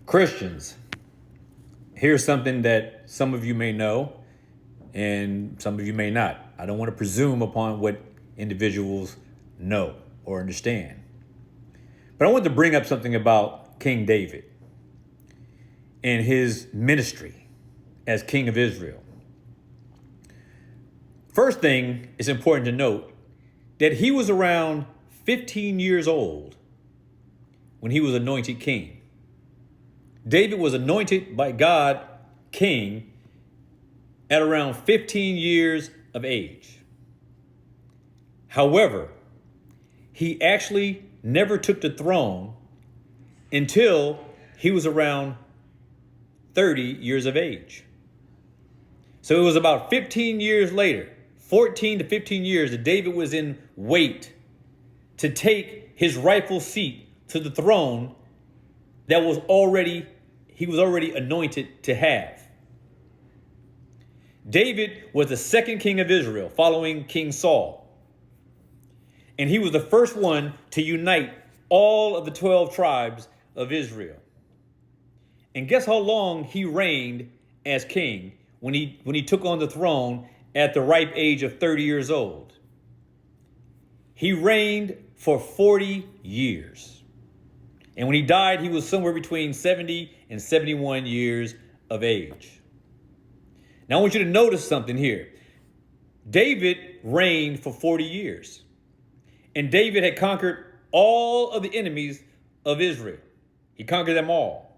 Christians, here's something that some of you may know and some of you may not. I don't want to presume upon what individuals know or understand. But I want to bring up something about King David and his ministry as king of Israel. First thing is important to note that he was around 15 years old when he was anointed king. David was anointed by God king at around 15 years of age. However, he actually never took the throne until he was around 30 years of age. So it was about 15 years later, 14 to 15 years, that David was in wait to take his rightful seat to the throne that he was already anointed to have. David was the second king of Israel following King Saul. And he was the first one to unite all of the 12 tribes of Israel. And guess how long he reigned as king when he took on the throne at the ripe age of 30 years old? He reigned for 40 years. And when he died, he was somewhere between 70 and 71 years of age. Now, I want you to notice something here. David reigned for 40 years. And David had conquered all of the enemies of Israel. He conquered them all.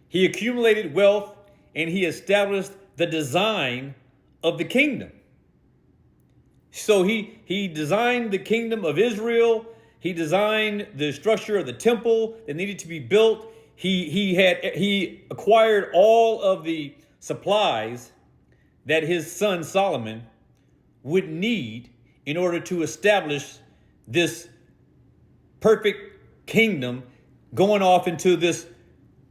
He accumulated wealth and he established the design of the kingdom. So he designed the kingdom of Israel. He designed the structure of the temple that needed to be built. He acquired all of the supplies that his son Solomon would need in order to establish this perfect kingdom, going off into this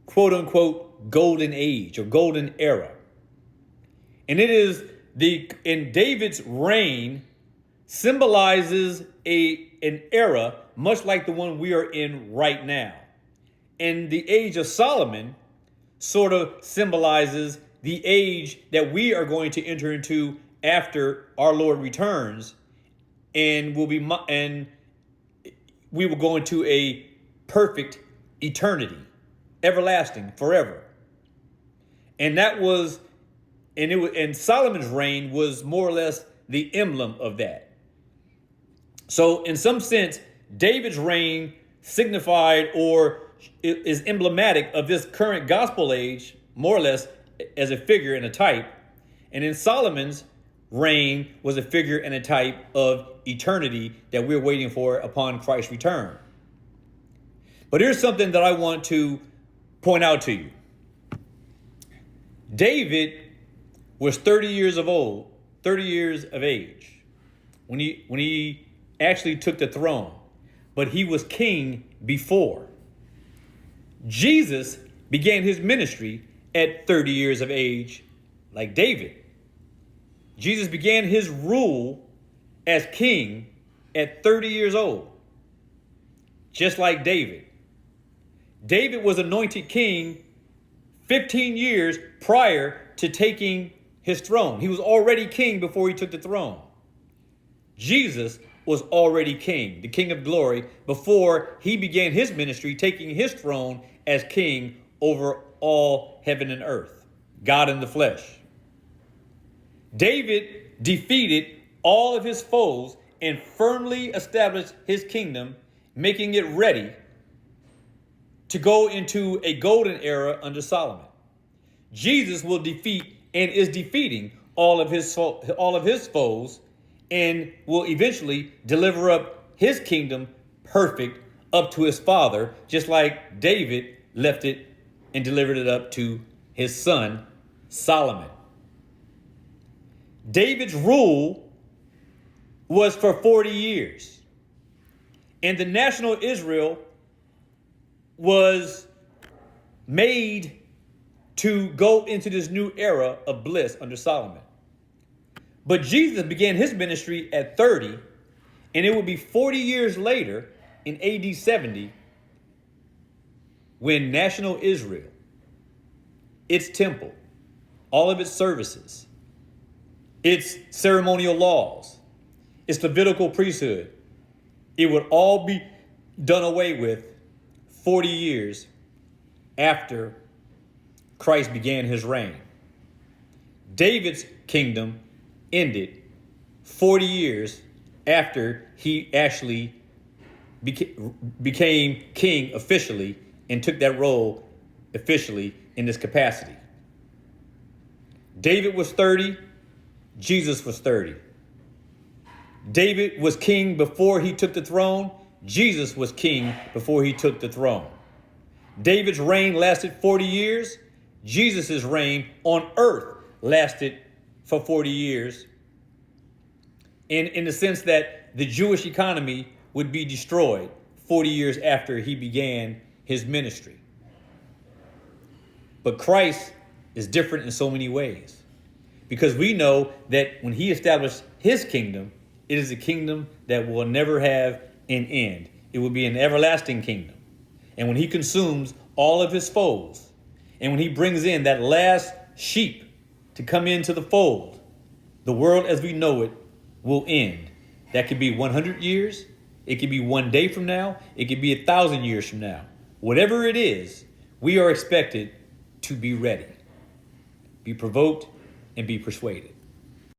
quote unquote golden age or golden era. And in David's reign symbolizes an era much like the one we are in right now. And the age of Solomon sort of symbolizes the age that we are going to enter into after our Lord returns, and we will go into a perfect eternity, everlasting, forever. And Solomon's reign was more or less the emblem of that. So in some sense, David's reign signified or is emblematic of this current gospel age, more or less as a figure and a type. And in Solomon's reign was a figure and a type of eternity that we're waiting for upon Christ's return. But here's something that I want to point out to you. David was 30 years of age when he actually took the throne, but he was king before. Jesus began his ministry at 30 years of age, like David. Jesus began his rule as king at 30 years old, just like David. David was anointed king 15 years prior to taking his throne. He was already king before he took the throne. Jesus was already king, the King of glory, before he began his ministry, taking his throne as king over all heaven and earth, God in the flesh. David defeated all of his foes and firmly established his kingdom, making it ready to go into a golden era under Solomon. Jesus will defeat and is defeating all of his foes and will eventually deliver up his kingdom perfect up to his Father, just like David left it and delivered it up to his son Solomon. David's rule was for 40 years, and the national Israel was made to go into this new era of bliss under Solomon. But Jesus began his ministry at 30, and it would be 40 years later in AD 70 when national Israel, its temple, all of its services, its ceremonial laws, its Levitical priesthood, it would all be done away with 40 years after Christ began his reign. David's kingdom ended 40 years after he actually became king officially and took that role officially in this capacity. David was 30, Jesus was 30. David was king before he took the throne. Jesus was king before he took the throne. David's reign lasted 40 years. Jesus' reign on earth lasted for 40 years. In the sense that the Jewish economy would be destroyed 40 years after he began his ministry. But Christ is different in so many ways, because we know that when he established his kingdom, it is a kingdom that will never have an end. It will be an everlasting kingdom. And when he consumes all of his foes, and when he brings in that last sheep to come into the fold, the world as we know it will end. That could be 100 years. It could be one day from now. It could be 1,000 years from now. Whatever it is, we are expected to be ready, be provoked, and be persuaded.